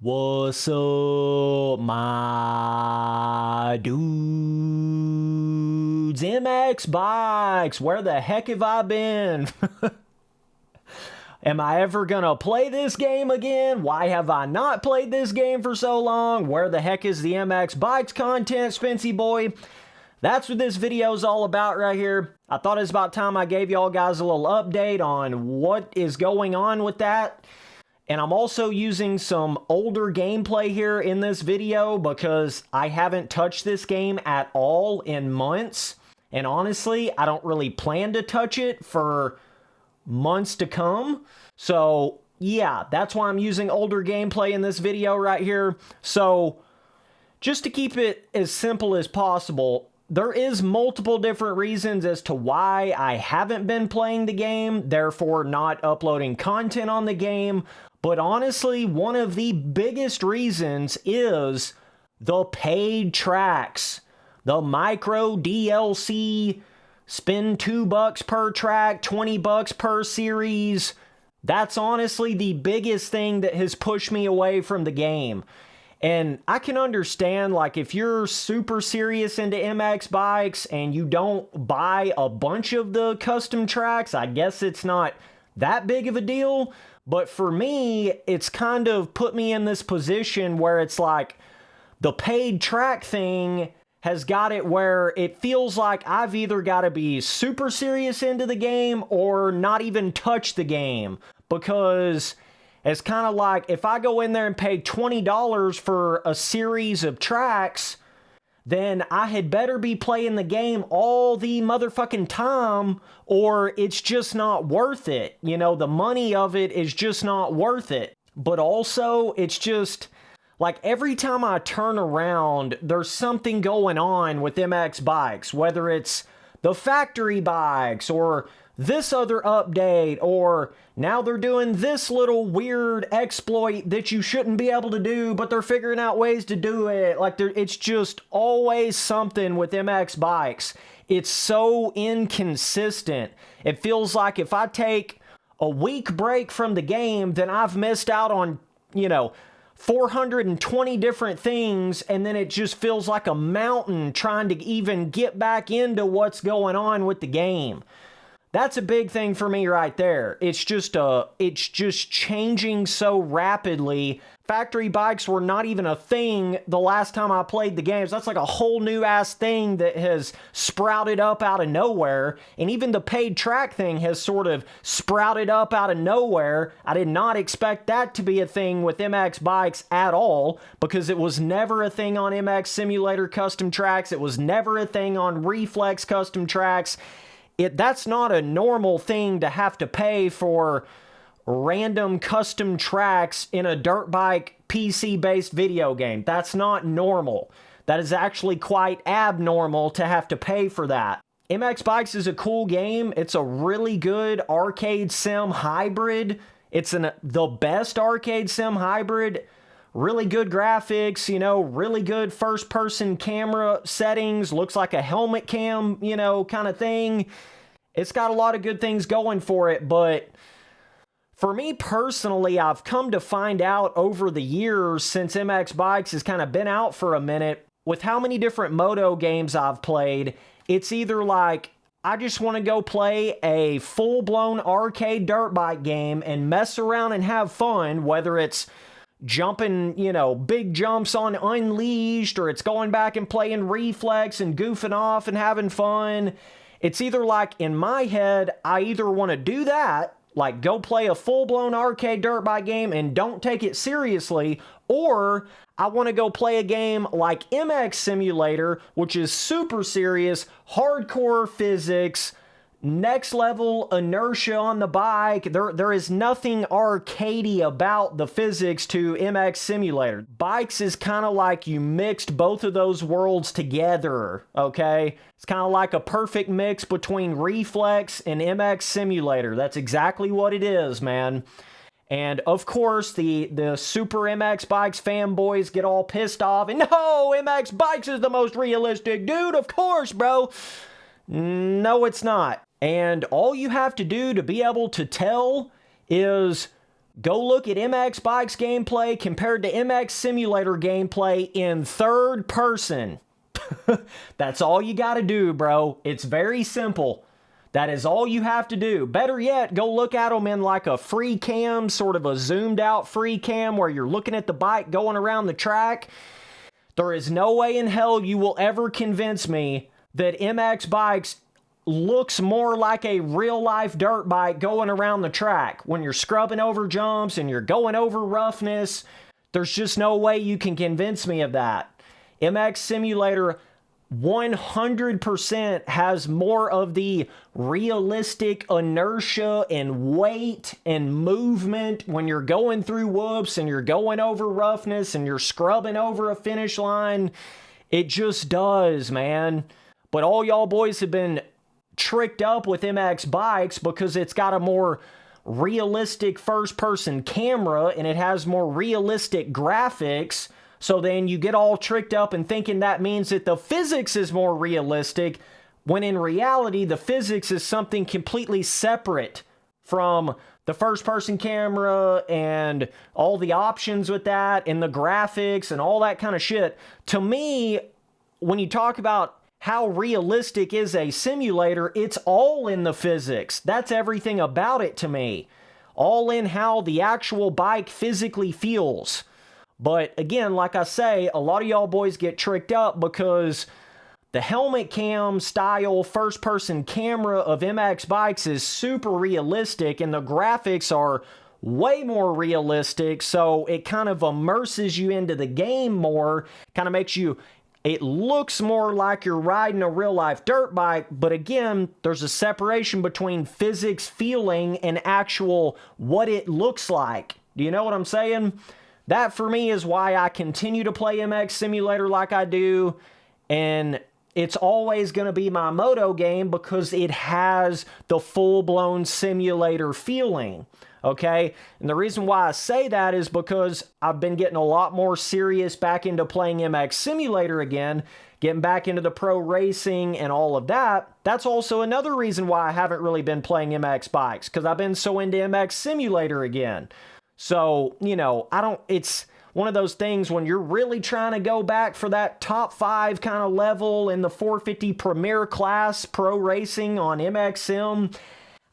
What's up, my dudes? MX Bikes, where the heck have I been? Am I ever gonna play this game again? Why have I not played this game for so long? Where the heck is the MX Bikes content, Spency boy? That's what this video is all about right here. I thought it was about time I gave y'all guys a little update on what is going on with that. And I'm also using some older gameplay here in this video because I haven't touched this game at all in months. And honestly, I don't really plan to touch it for months to come. So yeah, that's why I'm using older gameplay in this video right here. So just to keep it as simple as possible, there is multiple different reasons as to why I haven't been playing the game, therefore not uploading content on the game. But honestly, one of the biggest reasons is the paid tracks. The micro DLC, spend $2 per track, $20 per series. That's honestly the biggest thing that has pushed me away from the game. And I can understand, like, if you're super serious into MX bikes and you don't buy a bunch of the custom tracks, I guess it's not that big of a deal. But for me, it's kind of put me in this position where it's like the paid track thing has got it where it feels like I've either got to be super serious into the game or not even touch the game. Because it's kind of like if I go in there and pay $20 for a series of tracks, then I had better be playing the game all the motherfucking time or it's just not worth it. You know, the money of it is just not worth it. But also, it's just like every time I turn around, there's something going on with MX bikes, whether it's the factory bikes or this other update, or now they're doing this little weird exploit that you shouldn't be able to do, but they're figuring out ways to do it. Like, it's just always something with MX bikes. It's so inconsistent. It feels like if I take a week break from the game, then I've missed out on, 420 different things, and then it just feels like a mountain trying to even get back into what's going on with the game. That's a big thing for me right there. It's just changing so rapidly. Factory bikes were not even a thing the last time I played the games. That's like a whole new ass thing that has sprouted up out of nowhere. And even the paid track thing has sort of sprouted up out of nowhere. I did not expect that to be a thing with MX bikes at all, because it was never a thing on MX Simulator custom tracks. It was never a thing on Reflex custom tracks. That's not a normal thing to have to pay for random custom tracks in a dirt bike PC-based video game. That's not normal. That is actually quite abnormal to have to pay for that. MX Bikes is a cool game. It's a really good arcade sim hybrid. It's the best arcade sim hybrid. Really good graphics, really good first-person camera settings. Looks like a helmet cam, kind of thing. It's got a lot of good things going for it, but for me personally, I've come to find out over the years since MX Bikes has kind of been out for a minute, with how many different moto games I've played, it's either like I just want to go play a full-blown arcade dirt bike game and mess around and have fun, whether it's jumping, big jumps on Unleashed, or it's going back and playing Reflex and goofing off and having fun. It's either like, in my head, I either want to do that, like go play a full-blown arcade dirt bike game and don't take it seriously, or I want to go play a game like MX Simulator, which is super serious, hardcore physics, next level inertia on the bike. There is nothing arcadey about the physics to MX Simulator. Bikes is kind of like you mixed both of those worlds together, okay? It's kind of like a perfect mix between Reflex and MX Simulator. That's exactly what it is, man. And of course, the Super MX Bikes fanboys get all pissed off, and no, MX Bikes is the most realistic. Dude, of course, bro. No, it's not. And all you have to do to be able to tell is Go look at MX Bikes gameplay compared to MX Simulator gameplay in third person. That's all you got to do, bro. It's very simple. That is all you have to do. Better yet, go look at them in like a free cam, sort of a zoomed out free cam where you're looking at the bike going around the track. There is no way in hell you will ever convince me that MX Bikes looks more like a real-life dirt bike going around the track. When you're scrubbing over jumps and you're going over roughness, there's just no way you can convince me of that. MX Simulator 100% has more of the realistic inertia and weight and movement when you're going through whoops and you're going over roughness and you're scrubbing over a finish line. It just does, man. But all y'all boys have been tricked up with MX Bikes because it's got a more realistic first-person camera and it has more realistic graphics. So then you get all tricked up and thinking that means that the physics is more realistic, when in reality, the physics is something completely separate from the first-person camera and all the options with that and the graphics and all that kind of shit. To me, when you talk about how realistic is a simulator, it's all in the physics. That's everything about it to me. All in how the actual bike physically feels. But again, like I say, a lot of y'all boys get tricked up because the helmet cam style first-person camera of MX Bikes is super realistic and the graphics are way more realistic, so it kind of immerses you into the game more, kind of makes you, it looks more like you're riding a real-life dirt bike, but again, there's a separation between physics feeling and actual what it looks like. Do you know what I'm saying? That, for me, is why I continue to play MX Simulator like I do, and it's always going to be my moto game because it has the full-blown simulator feeling, okay? And the reason why I say that is because I've been getting a lot more serious back into playing MX Simulator again, getting back into the pro racing and all of that. That's also another reason why I haven't really been playing MX Bikes, because I've been so into MX Simulator again. So, you know, it's one of those things when you're really trying to go back for that top 5 kind of level in the 450 Premier class pro racing on MXM,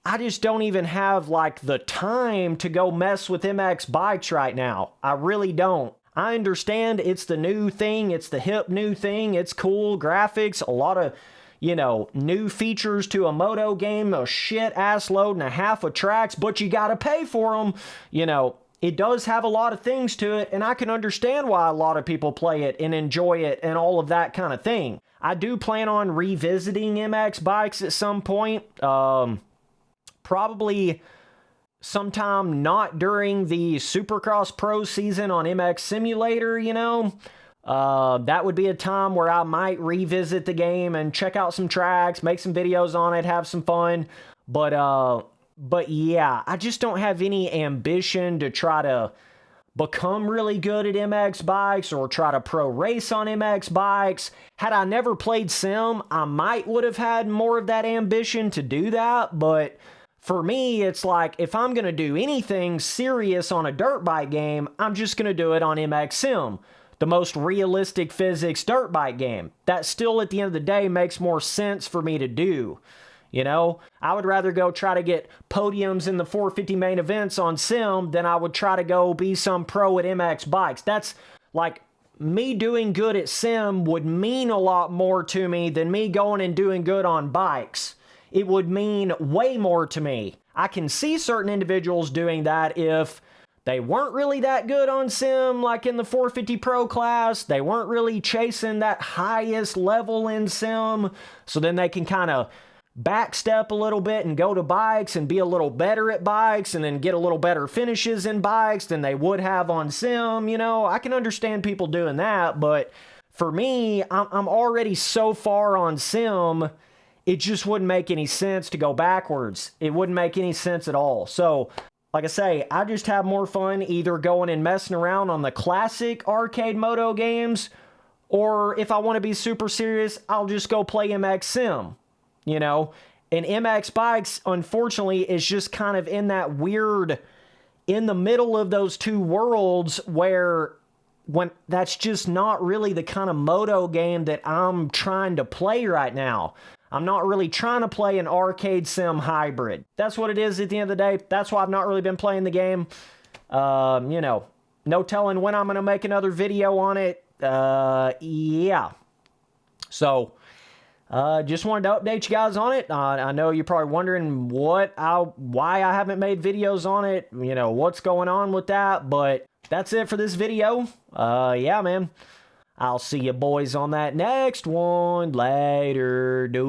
I just don't even have like the time to go mess with MX Bikes right now. I really don't. I understand it's the new thing, it's the hip new thing, it's cool graphics, a lot of, you know, new features to a moto game, a shit ass load and a half of tracks, but you gotta pay for them. You know, it does have a lot of things to it, and I can understand why a lot of people play it and enjoy it and all of that kind of thing. I do plan on revisiting MX Bikes at some point, probably sometime not during the Supercross Pro season on MX Simulator, you know. That would be a time where I might revisit the game and check out some tracks, make some videos on it, have some fun. But yeah, I just don't have any ambition to try to become really good at MX Bikes or try to pro race on MX Bikes. Had I never played Sim, I might would have had more of that ambition to do that, but for me, it's like, if I'm going to do anything serious on a dirt bike game, I'm just going to do it on MX Sim, the most realistic physics dirt bike game. That still, at the end of the day, makes more sense for me to do. You know, I would rather go try to get podiums in the 450 main events on Sim than I would try to go be some pro at MX Bikes. That's like, me doing good at Sim would mean a lot more to me than me going and doing good on bikes. It would mean way more to me. I can see certain individuals doing that if they weren't really that good on Sim, like in the 450 Pro class. They weren't really chasing that highest level in Sim, so then they can kind of backstep a little bit and go to bikes and be a little better at bikes and then get a little better finishes in bikes than they would have on Sim. You know, I can understand people doing that, but for me, I'm already so far on Sim, it just wouldn't make any sense to go backwards. It wouldn't make any sense at all. So, like I say, I just have more fun either going and messing around on the classic arcade moto games, or if I want to be super serious, I'll just go play MX Sim. You know, and MX Bikes, unfortunately, is just kind of in that weird in the middle of those two worlds when that's just not really the kind of moto game that I'm trying to play right now. I'm not really trying to play an arcade sim hybrid. That's what it is at the end of the day. That's why I've not really been playing the game. You know, no telling when I'm going to make another video on it. Yeah. So, just wanted to update you guys on it. I know you're probably wondering why I haven't made videos on it. You know, what's going on with that. But that's it for this video. Yeah, man. I'll see you boys on that next one. Later, dudes.